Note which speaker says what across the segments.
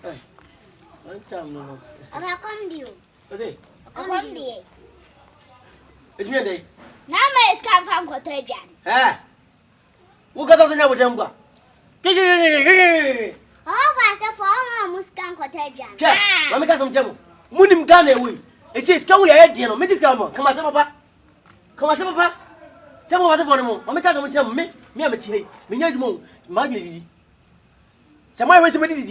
Speaker 1: Hey, one time no.
Speaker 2: I'm a condio.
Speaker 1: What's it?
Speaker 2: A condio.
Speaker 1: It's me a day.
Speaker 2: Now my scam from Cottajan.
Speaker 1: Eh? Who got us in our temper?
Speaker 2: Oh, I said for Muscan Cottajan.
Speaker 1: Yeah, let me get some jam. Munim Ghana away. It says, can we add dinner? Make this come on. Come on, Papa. Come on, Papa. Some of us for the moment. I'm a cousin of me. Me, I'm a tea. Me, young moon. Maggie. Some of us already did.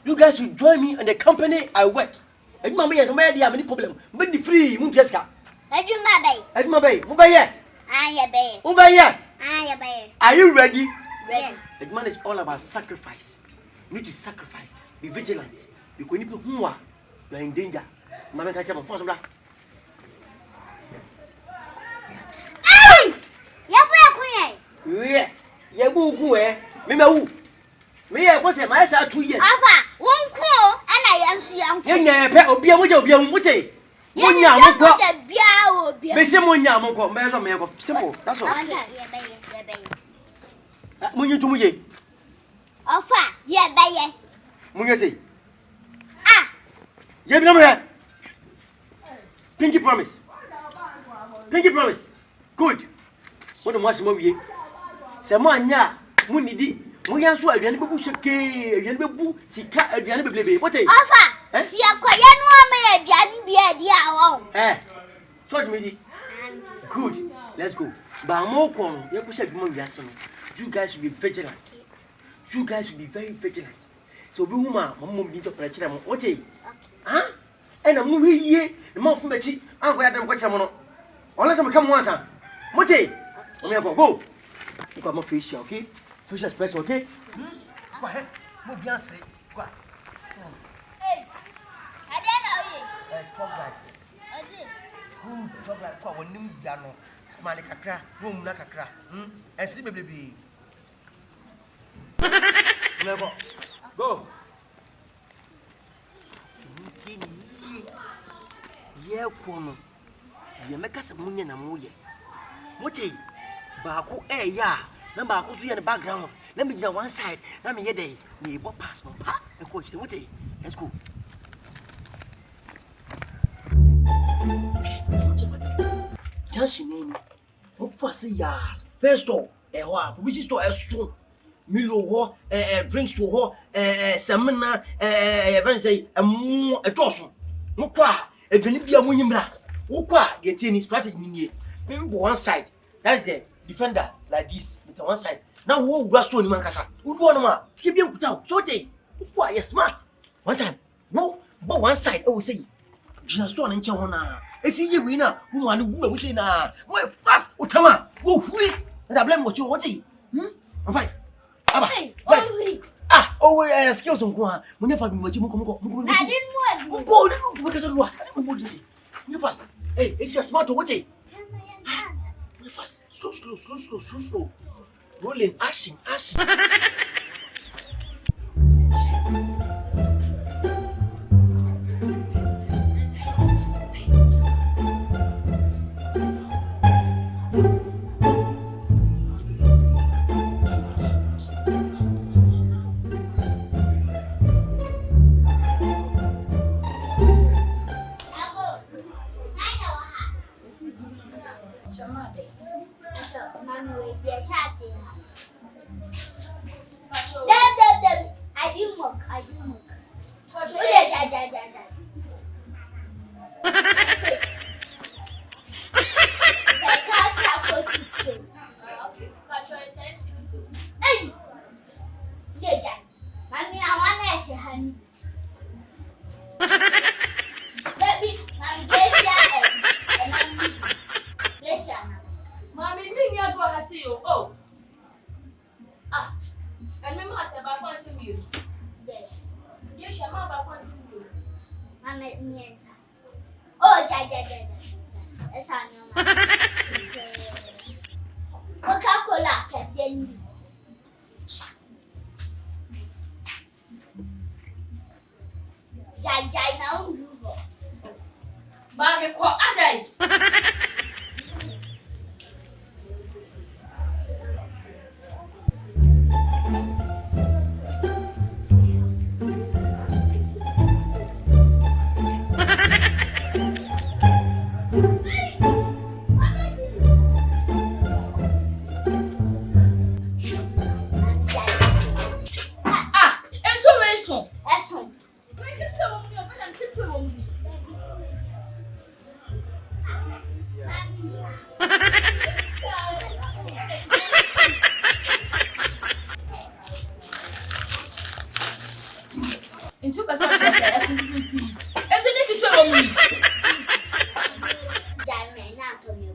Speaker 1: You guys should join me in the company I work. And Mamma has made any problem. But the free Muncheska.
Speaker 2: I do my bay.
Speaker 1: At my bay. Ubaya.
Speaker 2: I obey.
Speaker 1: Ubaya.
Speaker 2: I obey.
Speaker 1: Are you ready?
Speaker 2: Yes.
Speaker 1: The man is all about sacrifice. You need to sacrifice. Be vigilant. Because you are in danger. Mamma can't tell me for black.
Speaker 2: Hey! You're
Speaker 1: Yeah. Yeah, who, eh? Mima, me, I was a myself 2 years.
Speaker 2: Papa, one call, and I am see young.
Speaker 1: Yeah, pet will be a widow, young Mutte. One young
Speaker 2: Beyou.
Speaker 1: May someone young uncle, measure simple. That's all. Munya to Muye.
Speaker 2: Offer, yeah, baye.
Speaker 1: Munya say.
Speaker 2: Ah,
Speaker 1: You have never Pinky promise. Pinky promise. Good. What a much more ye. Samanya, Munidi, Muyan so aduane bebu sheke, aduane bebu sika aduane beblebe. What eh?
Speaker 2: offer. See a quiet woman, Jan be a dear.
Speaker 1: Eh. Told me di. Good. Let's go. Ba mo kon, you push a woman yasin. You guys should be vigilant. You guys should be very vigilant. So be woman, mom needs of lecture. What eh? Huh? And a movie ye, the mouth from Betty, I'm going to watch a mono. Unless I come once, what eh? Go. You got my fish, okay? Fish express, okay? Go ahead. Move your sleep. Go.
Speaker 2: Hey, I don't know you.
Speaker 1: Talk like good. Talk like what when you know, smile like a crack, room like a crack. And see, baby. Never. Go. Yeah, Kono. You make us a moon and a moye. What eh? Baku, eh, ya. Number I in the background. Let me get one side. Let me hear day. Me what pass no pa and coach. What eh? Let's go. Just name. What fussy yard? First store, which is store as soon. Milo, drinks to her, seminar, say a more a dozen. No qua, a Benibia Munimra. Who get any strategy? Maybe one side. That is a defender like this with one side. Now, who was to Mancasa? Who want to skip you without so they why are smart. One time, no, but one side, I will say, just one and Chona. I see you winner who want to say now. Well, fast, Utama, go free, and I blame what you want. I'm fine. Ah, oh, excuse me. When you find me, what you
Speaker 2: I didn't want
Speaker 1: go because of what? You fast. Hey, it's a smart way. Fast, slow. Rolling, ashing.
Speaker 2: I do mock. Hey! Mommy, I want Esi, honey. Baby, I'm Esi.
Speaker 3: Mommy, think you're going to see you. Oh. Ah. And remember, I said about once in you. Yes, your mother wants you.
Speaker 2: Mommy, me. Oh, Jaja. It's on your Coca-Cola, can send you. Jaja, now you go.
Speaker 3: Bag of Adai. Into person as in as a little
Speaker 2: Diamond, not to you.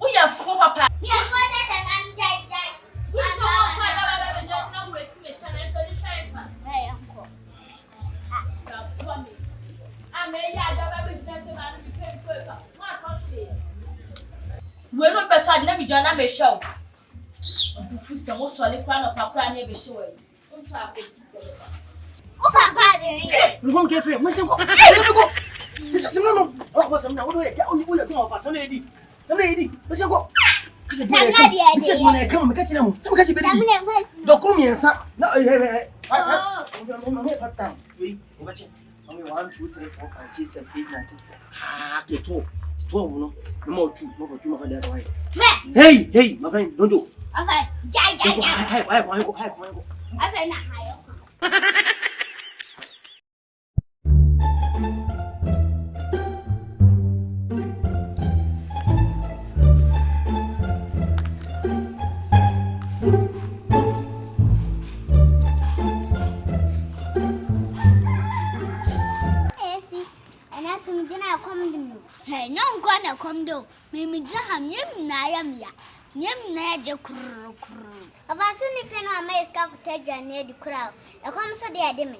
Speaker 3: We are for papa.
Speaker 2: Yeah, for that, and I'm
Speaker 3: We don't just not waste me time and so the transfer.
Speaker 2: Hey, uncle.
Speaker 3: I may have a defensive and became further. What we're not better than never John Abbey show. Some more solid crown of papa never show.
Speaker 2: Oh, papa,
Speaker 1: We won't get free. Listen, go. This is no. What was I'm now? What do I only will do of some lady? Some lady. Listen, go. Said when I come, catch them. Come catch it. Documents. No, hey. Wait, watch it. Only 1, 2, 3, 4, 5, 6, 7, 8, 9, 10. Ah, okay, 12. 12, no more 2, more for 2, more for the other way. Hey, my friend, don't do.
Speaker 2: Okay,
Speaker 1: I want to go.
Speaker 2: Okay, not higher. Esi, and as we didn't come to you. Hey, no one gonna come do. Maybe Jaham, yam, Nayam ya. Yam, Naja, of us, if you know, I may escape near the crowd. I come so dear, Demi.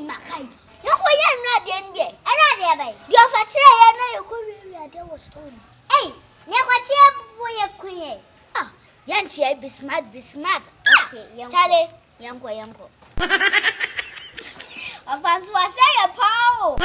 Speaker 2: Makai. You are not the NBA. I don't know. You're for three, I know you could be a stone. Hey, never cheer for your queen. Ah, Yanchi, be smart. Okay, Charlie, Yanko. Of us was say a pow.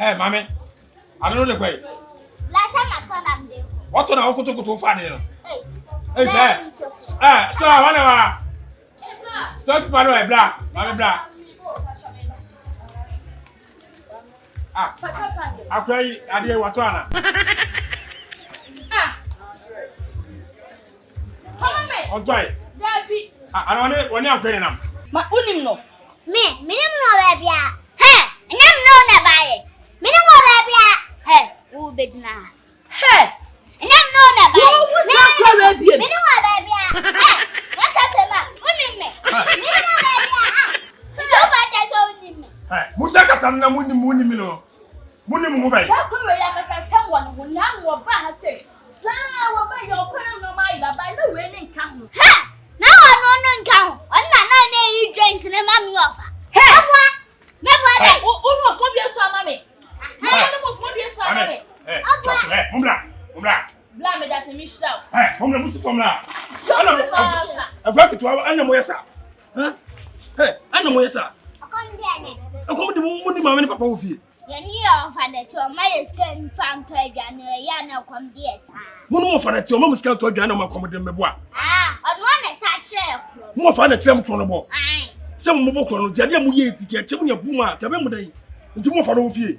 Speaker 4: Hey, mommy, I don't know the way.
Speaker 2: Last time I told them this.
Speaker 4: What's on our to find you?
Speaker 2: Hey,
Speaker 4: sir. Stop, whatever. Stop, by the way, black, mommy, black. I pray, I dear Watana. I'll try. I don't know when you're getting them.
Speaker 3: My unim no.
Speaker 2: Me, no baby. Hey, and I'm no by it. Me no baby. Hey, who bid now?
Speaker 3: Hey,
Speaker 2: and I'm no baby.
Speaker 3: What's that baby?
Speaker 2: Me no baby. Hey, what's up, unim me. Me no baby. Don't watch us unim me.
Speaker 4: Hey, Mutaka Sana Munimino. Munimu bay.
Speaker 3: Someone who now will buy say, Sir, will buy your crown no mile by no winning count.
Speaker 2: Ha! Now I don't count. I'm not you drinks in a mammy offer. Hey, never.
Speaker 3: Oh, no, years to mammy.
Speaker 4: Hey, Mumla.
Speaker 3: Blame that in Michel.
Speaker 4: Hey, Mumla Musifomla. I brought it to our animal, sir. Huh? Hey, animal, sir. I come to the Mummy, Papa of you.
Speaker 2: You knew father to my skin found to a Yana come dear.
Speaker 4: More for that, your mum's scalp to a Jana Commodore Mebois.
Speaker 2: On one such
Speaker 4: More for the Tram Chronable.
Speaker 2: Aye.
Speaker 4: Some Mobocon, Jadia to get Chimney Buma, Cabemode, and to more for no fear.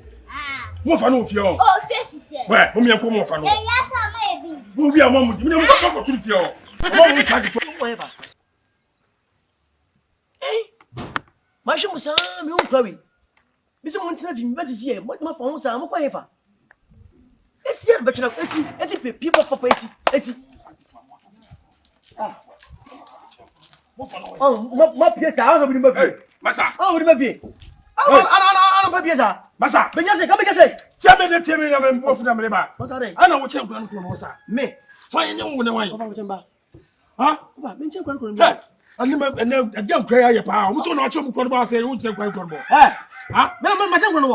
Speaker 4: More for no fear.
Speaker 2: Oh, yes,
Speaker 4: where, whom you come more for no.
Speaker 2: Yes, I may be.
Speaker 4: We'll be a moment, you know, to fear.
Speaker 1: Whatever. Hey, my show was some query. This is one thing I've been here. What my phone sound whatever. It's here, but you know, Esi, people for Esi. Oh, my piece, I don't remember.
Speaker 4: Hey, Massa,
Speaker 1: I don't remember. I don't remember.
Speaker 4: Massa,
Speaker 1: but yes, come again.
Speaker 4: Tell me, I'm both of them.
Speaker 1: What are they?
Speaker 4: I know what you're going to do. Me, why you know when I want? Huh? Hey, I remember a young prayer, your power. I'm so not sure what I say, you won't take quite trouble. Huh?
Speaker 1: My son,
Speaker 2: I am not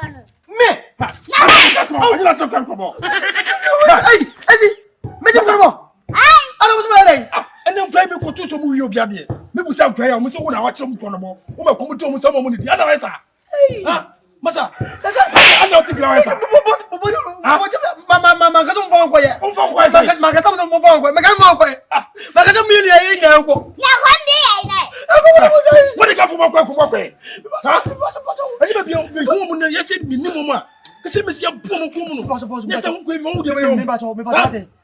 Speaker 2: a
Speaker 1: me.
Speaker 4: That's why you're not so comfortable.
Speaker 1: Hey, Esi, make it trouble. I don't know.
Speaker 4: And then try me to choose some you get here. Maybe some prayer, I'm so when I watch some chronable. Oh, my come to some money. The other is, hey, Masa, I'm not thinking of it.
Speaker 1: Mama, get on phone quiet.
Speaker 4: On phone quiet.
Speaker 1: My cousin on phone quiet. My cousin quiet. My cousin million in there.
Speaker 2: Now, one day I know.
Speaker 4: What do you got for my quick? Huh? I never be a woman, yes, it minimum. Because it is your poor woman. Yes, I won't go more than me.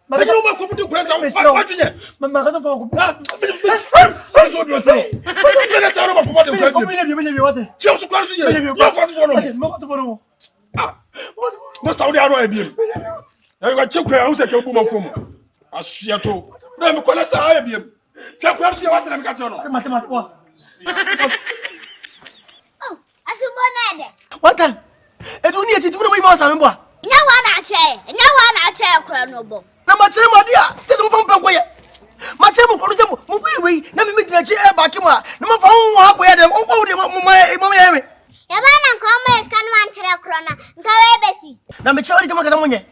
Speaker 4: But I don't want to do press on my cousin phone. That's what you're saying. Let's out of what she also close to you. Most of the other beam. I got check where I was at your woman. I see a toe. Never call us a beam. Perhaps you want to catch on. Mathematics was.
Speaker 2: Oh, I should one
Speaker 1: What time? I don't need to do the way most of them.
Speaker 2: No one I chair. No one I chair chronobo.
Speaker 1: Now, my children, my dear, this is from Paway. My children, we never meet the chair back him. No more phone walk where them all my.
Speaker 2: Yabana kama eskanu antere krona nkawe besi
Speaker 1: Na mechawali chama kaza munye.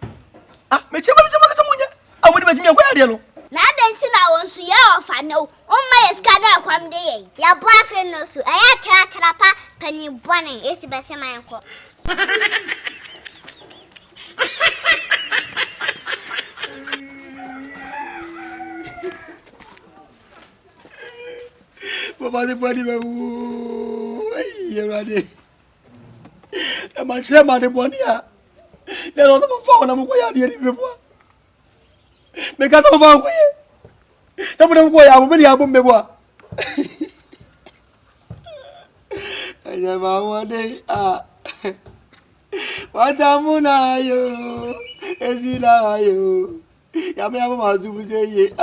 Speaker 1: Mechawali chama kaza munye. Amudi bajimia kwa yadi lo.
Speaker 2: Na adanti na wonsu ya ofa no. Umma eskanu akwamde ye. Ya boyfriend no su. Aya trapa pani bone esi bese manko.
Speaker 1: Baba de fani ba o. Ai yewade. Na machira ma de bonia. Le lo so fa na mo ko ya de ni befo. Me ka so fa ko ye. Sa mo ko ya mo be ya bo me bo. Ai ma wode Watamuna yo. Esi la yo. Ya me amo mazubu se ye